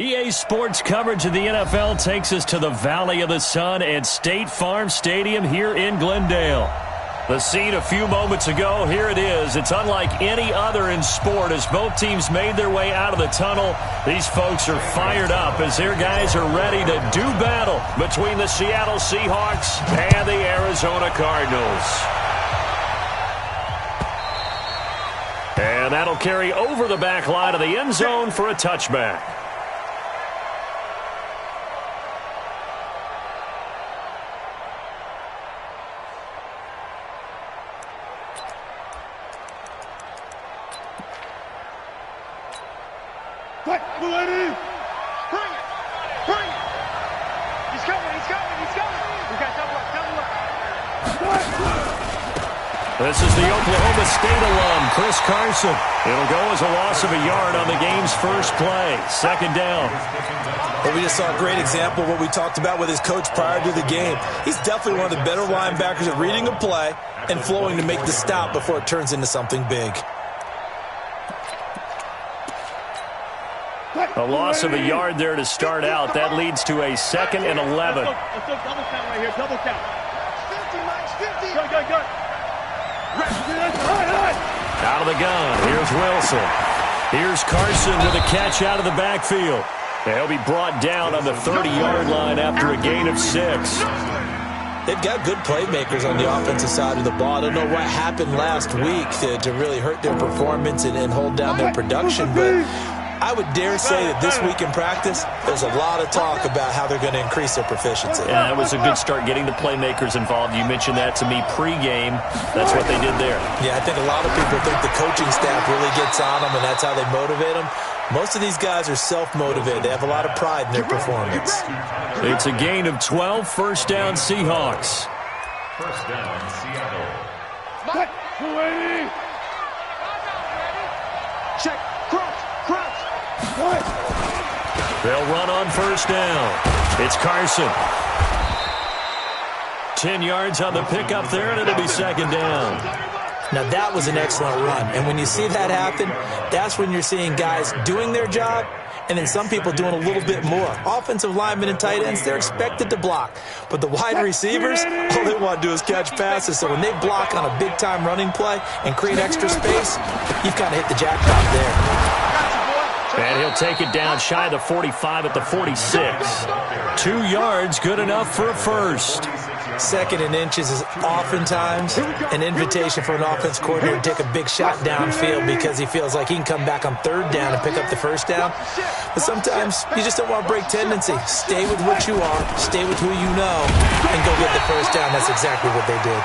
EA Sports coverage of the NFL takes us to the Valley of the Sun at State Farm Stadium here in Glendale. The scene a few moments ago, here it is. It's unlike any other in sport as both teams made their way out of the tunnel. These folks are fired up as their guys are ready to do battle between the Seattle Seahawks and the Arizona Cardinals. And that'll carry over the back line of the end zone for a touchback. This is the Oklahoma State alum, Chris Carson. It'll go as a loss of a yard on the game's first play. Second down. Well, we just saw a great example of what we talked about with his coach prior to the game. He's definitely one of the better linebackers at reading a play and flowing to make the stop before it turns into something big. A loss of a yard there to start out. That leads to a 2nd and 11. Let's go double count right here. Double count. 50, Mike, 50. Go. Out of the gun. Here's Wilson. Here's Carson with a catch out of the backfield. He'll be brought down on the 30-yard line after a gain of 6. They've got good playmakers on the offensive side of the ball. I don't know what happened last week to really hurt their performance and hold down their production, but I would dare say that this week in practice, there's a lot of talk about how they're going to increase their proficiency. Yeah, that was a good start getting the playmakers involved. You mentioned that to me pregame. That's what they did there. Yeah, I think a lot of people think the coaching staff really gets on them, and that's how they motivate them. Most of these guys are self-motivated. They have a lot of pride in their performance. It's a gain of 12, first down Seahawks. First down, Seattle. Check. Cross. They'll run on first down. It's Carson. 10 yards on the pickup there, and it'll be second down. Now, that was an excellent run. And when you see that happen, that's when you're seeing guys doing their job and then some people doing a little bit more. Offensive linemen and tight ends, they're expected to block. But the wide receivers, all they want to do is catch passes. So when they block on a big-time running play and create extra space, you've kind of hit the jackpot there. And he'll take it down shy of the 45 at the 46. 2 yards, good enough for a first. 2nd and inches is oftentimes an invitation for an offense coordinator to take a big shot downfield because he feels like he can come back on 3rd down and pick up the first down. But sometimes you just don't want to break tendency. Stay with what you are, stay with who you know, and go get the first down. That's exactly what they did.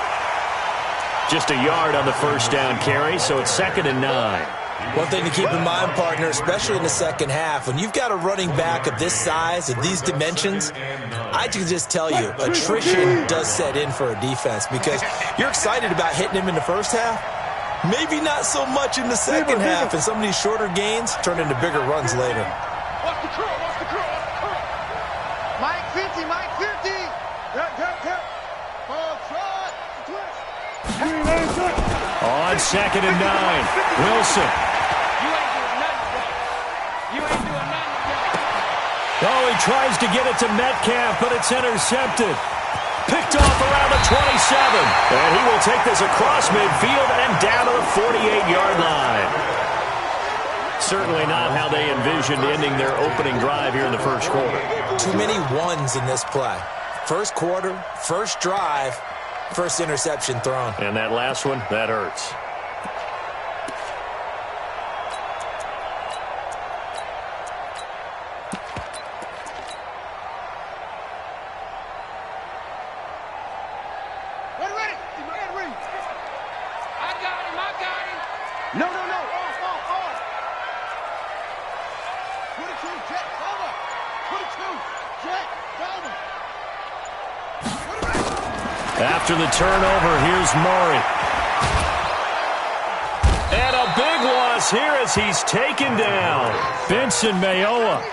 Just a yard on the first down carry, so it's 2nd and 9. One thing to keep in mind, partner, especially in the second half, when you've got a running back of this size, of these dimensions, I can just tell you, attrition does set in for a defense because you're excited about hitting him in the first half. Maybe not so much in the second half, and some of these shorter gains turn into bigger runs later. Watch the curl. Mike 50. On 2nd and 9, Wilson. Oh, he tries to get it to Metcalf, but it's intercepted. Picked off around the 27. And he will take this across midfield and down to the 48-yard line. Certainly not how they envisioned ending their opening drive here in the first quarter. Too many ones in this play. First quarter, first drive, first interception thrown. And that last one, that hurts. No. Off. Put it to Jet, over. Put it to Jet, over. After the turnover, here's Murray. And a big loss here as he's taken down. Benson Mayowa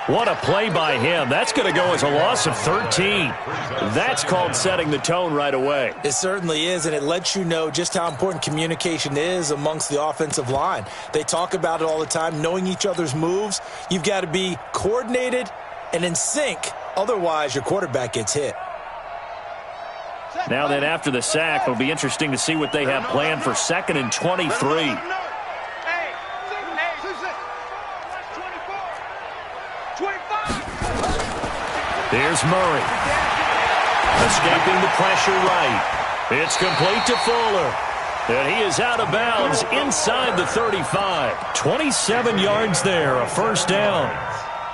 What a play by him. That's going to go as a loss of 13. That's called setting the tone right away. It certainly is, and it lets you know just how important communication is amongst the offensive line. They talk about it all the time, knowing each other's moves. You've got to be coordinated and in sync. Otherwise, your quarterback gets hit. Now then, after the sack, it'll be interesting to see what they have planned for 2nd and 23. Here's Murray. Escaping the pressure right. It's complete to Fuller. And he is out of bounds inside the 35. 27 yards there, a first down.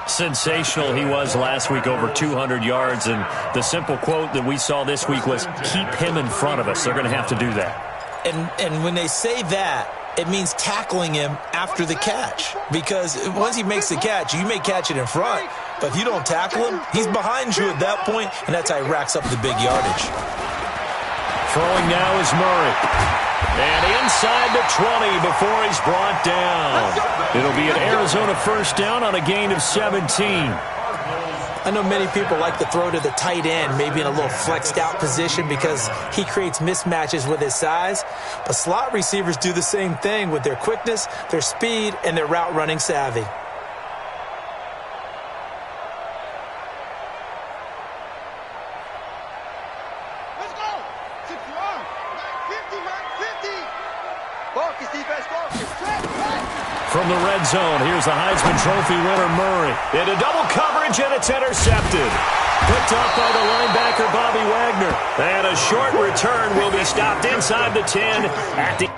Sensational he was last week, over 200 yards. And the simple quote that we saw this week was, keep him in front of us. They're going to have to do that. And when they say that, it means tackling him after the catch. Because once he makes the catch, you may catch it in front. But if you don't tackle him, he's behind you at that point, and that's how he racks up the big yardage. Throwing now is Murray. And inside the 20 before he's brought down. It'll be an Arizona first down on a gain of 17. I know many people like to throw to the tight end, maybe in a little flexed out position because he creates mismatches with his size. But slot receivers do the same thing with their quickness, their speed, and their route running savvy. From the red zone, here's the Heisman Trophy winner, Murray. Into double coverage, and it's intercepted. Picked off by the linebacker, Bobby Wagner. And a short return will be stopped inside the 10 at the...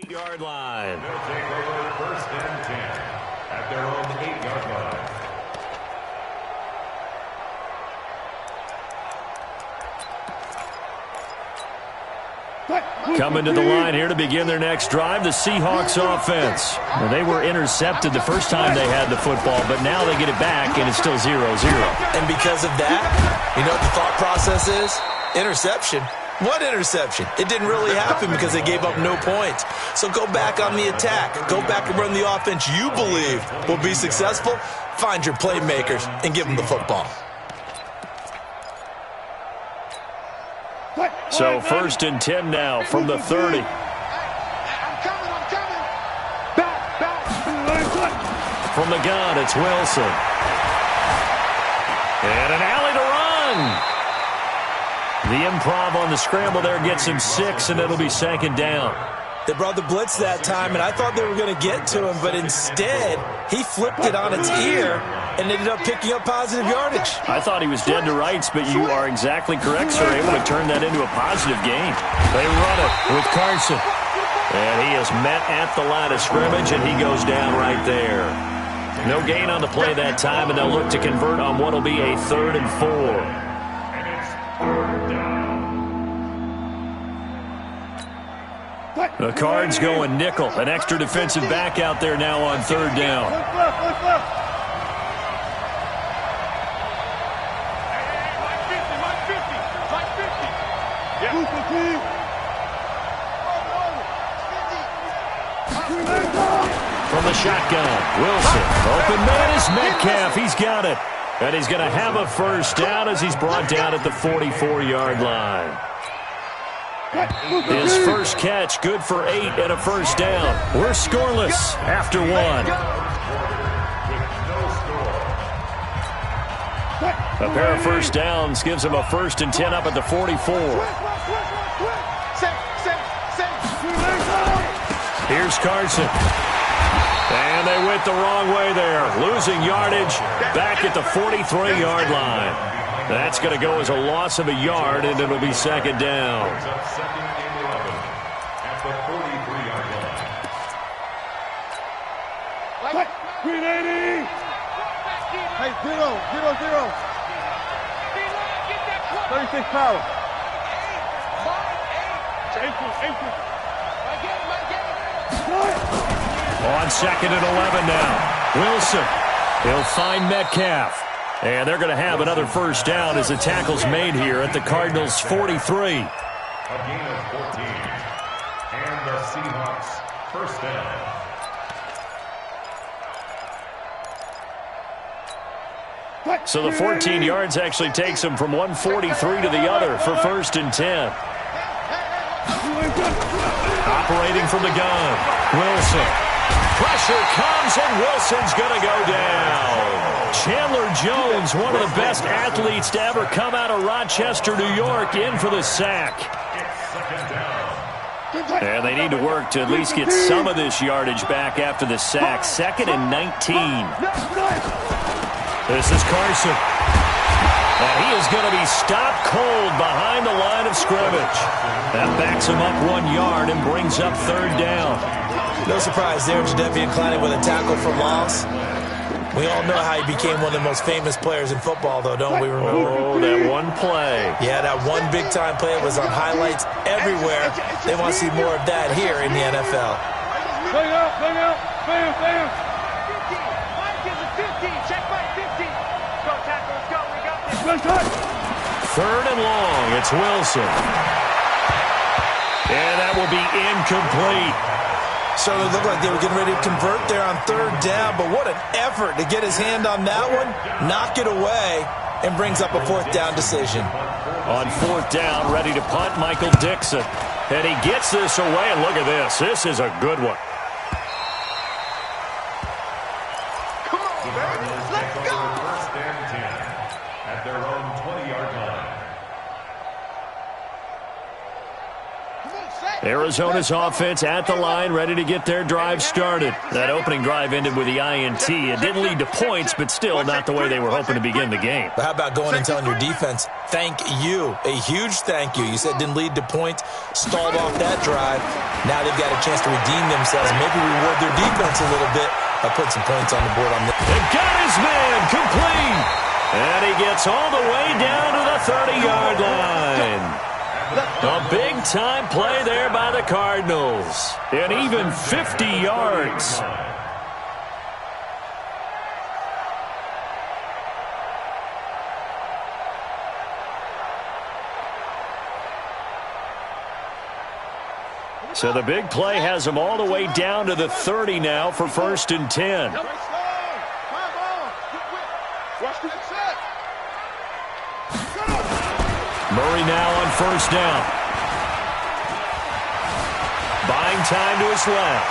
Yard line. They'll take over 1st and 10 at their own 8-yard line. Coming to the line here to begin their next drive, the Seahawks offense. Well, they were intercepted the first time they had the football, but now they get it back, and it's still 0-0. And because of that, you know what the thought process is? Interception. What interception? It didn't really happen because they gave up no points. So go back on the attack. Go back and run the offense you believe will be successful. Find your playmakers and give them the football. So 1st and 10 now from the 30. I'm coming. Back. From the gun, it's Wilson. And an alley to run. The improv on the scramble there gets him 6, and it'll be 2nd down. They brought the blitz that time, and I thought they were going to get to him, but instead, he flipped it on its ear and ended up picking up positive yardage. I thought he was dead to rights, but you are exactly correct, sir. Able to turn that into a positive gain. They run it with Carson. And he is met at the line of scrimmage, and he goes down right there. No gain on the play that time, and they'll look to convert on what will be a 3rd and 4. The Cards going nickel. An extra defensive back out there now on 3rd down. Look left. From the shotgun, Wilson. Open man is Metcalf. He's got it. And he's going to have a first down as he's brought down at the 44-yard line. His first catch, good for 8 and a first down. We're scoreless after 1. A pair of first downs gives him a 1st and 10 up at the 44. Here's Carson. And they went the wrong way there, losing yardage back at the 43-yard line. That's going to go as a loss of a yard, and it'll be second down. Second and 11 at the 43-yard line. 380. Hey, 0. 36 power. On second and 11 now. Wilson. He'll find Metcalf. And they're going to have another first down as the tackle's made here at the Cardinals' 43. A gain of 14. And the Seahawks first down. So the 14 yards actually takes him from 143 to the other for first and 10. Operating from the gun. Wilson. Pressure comes, and Wilson's going to go down. Chandler Jones, one of the best athletes to ever come out of Rochester, New York, in for the sack. And they need to work to at least get some of this yardage back after the sack. Second and 19. This is Carson. And he is going to be stopped cold behind the line of scrimmage. That backs him up 1 yard and brings up third down. No surprise there, Jadeveon Clowney with a tackle for loss. We all know how he became one of the most famous players in football, though, don't we remember? Oh, that one play. Yeah, that one big-time play was on highlights everywhere. They want to see more of that here in the NFL. Bang out. Bam. 50. Check by 50. Go, tackle. Let's go. We got this. Third and long. It's Wilson. And that will be incomplete. So it looked like they were getting ready to convert there on third down, but what an effort to get his hand on that one, knock it away, and brings up a fourth down decision. On fourth down, ready to punt, Michael Dixon. And he gets this away, and look at this. This is a good one. Come on, baby. Let's go. First and 10 at their own 20-yard line. Arizona's offense at the line, ready to get their drive started. That opening drive ended with the INT. It didn't lead to points, but still not the way they were hoping to begin the game. But how about going and telling your defense, thank you, a huge thank you. You said didn't lead to points, stalled off that drive. Now they've got a chance to redeem themselves, maybe reward their defense a little bit by putting some points on the board on this. They got his man complete. And he gets all the way down to the 30-yard line. A big-time play there by the Cardinals. And even 50 yards. So the big play has them all the way down to the 30 now for first and 10. Murray now on first down. Buying time to his left.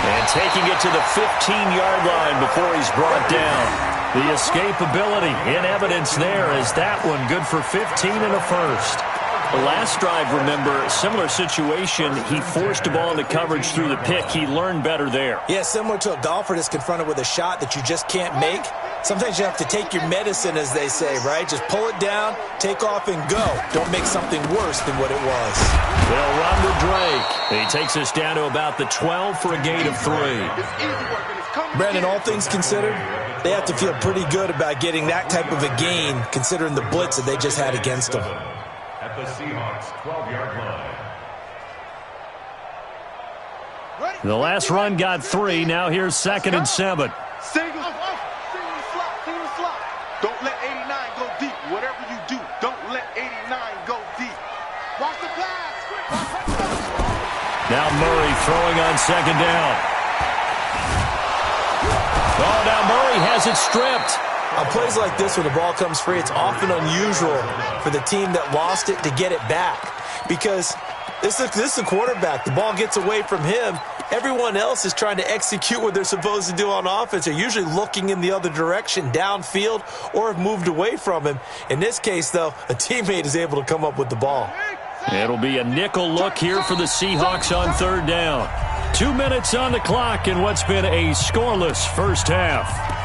And taking it to the 15-yard line before he's brought down. The escapability in evidence there as that one good for 15 and a first. The last drive, remember, similar situation. He forced the ball into coverage through the pick. He learned better there. Yeah, similar to a golfer that's confronted with a shot that you just can't make. Sometimes you have to take your medicine, as they say, right? Just pull it down, take off, and go. Don't make something worse than what it was. They'll run to Drake. He takes us down to about the 12 for a gain of 3. Brandon, all things considered, they have to feel pretty good about getting that type of a gain, considering the blitz that they just had against them. At the Seahawks 12-yard line. The last run got 3. Now here's second and 7. Single slot. Don't let 89 go deep. Whatever you do, don't let 89 go deep. Watch the pass. Now Murray throwing on second down. Oh, now Murray has it stripped. On plays like this, when the ball comes free, it's often unusual for the team that lost it to get it back. Because this is a quarterback. The ball gets away from him. Everyone else is trying to execute what they're supposed to do on offense. They're usually looking in the other direction, downfield, or have moved away from him. In this case, though, a teammate is able to come up with the ball. It'll be a nickel look here for the Seahawks on third down. 2 minutes on the clock in what's been a scoreless first half.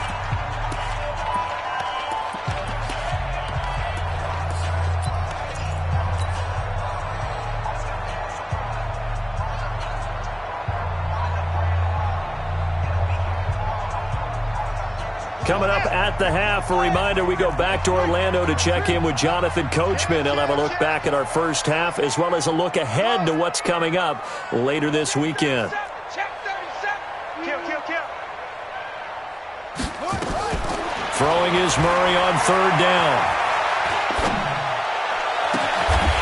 Coming up at the half, a reminder, we go back to Orlando to check in with Jonathan Coachman. He'll have a look back at our first half as well as a look ahead to what's coming up later this weekend. Throwing is Murray on third down.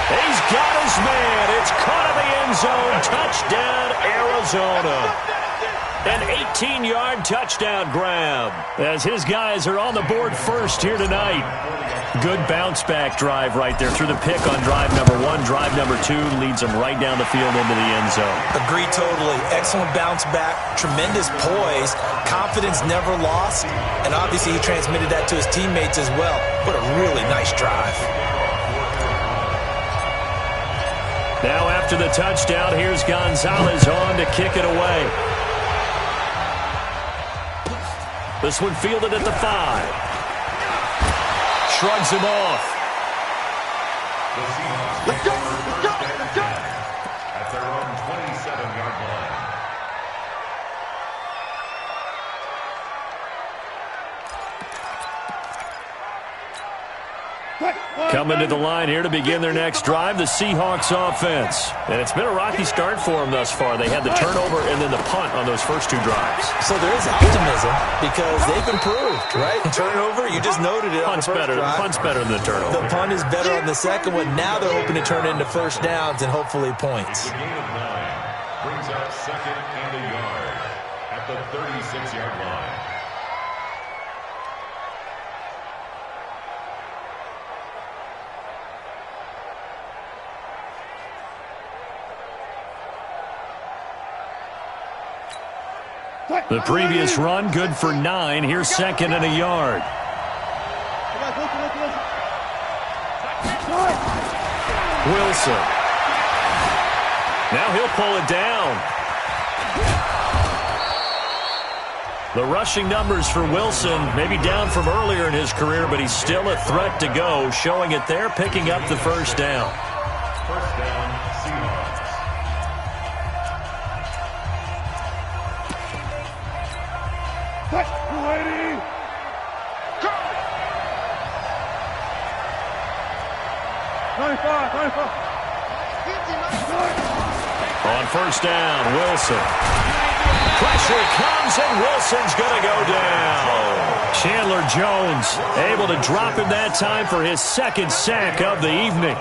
He's got his man. It's caught in the end zone. Touchdown, Arizona. An 18-yard touchdown grab as his guys are on the board first here tonight. Good bounce-back drive right there through the pick on drive number 1. Drive number 2 leads them right down the field into the end zone. Agree totally. Excellent bounce-back, tremendous poise, confidence never lost, and obviously he transmitted that to his teammates as well. What a really nice drive. Now after the touchdown, here's Gonzalez on to kick it away. This one fielded at the 5. Shrugs him off. Let's go, let's go, let's go. At their own 27-yard line. Coming to the line here to begin their next drive, the Seahawks offense. And it's been a rocky start for them thus far. They had the turnover and then the punt on those first 2 drives. So there is optimism because they've improved, right? Turnover, you just noted it on the first drive. Punt's better than the turnover. The punt is better on the second one. Now they're hoping to turn it into first downs and hopefully points. The gain of 9 brings up 2nd and a yard at the 36-yard line. The previous run, good for 9. Here's 2nd and a yard. Wilson. Now he'll pull it down. The rushing numbers for Wilson, maybe down from earlier in his career, but he's still a threat to go, showing it there, picking up the first down. First down, Seahawks. On first down, Wilson. Pressure comes, and Wilson's going to go down. Chandler Jones able to drop him that time for his 2nd sack of the evening.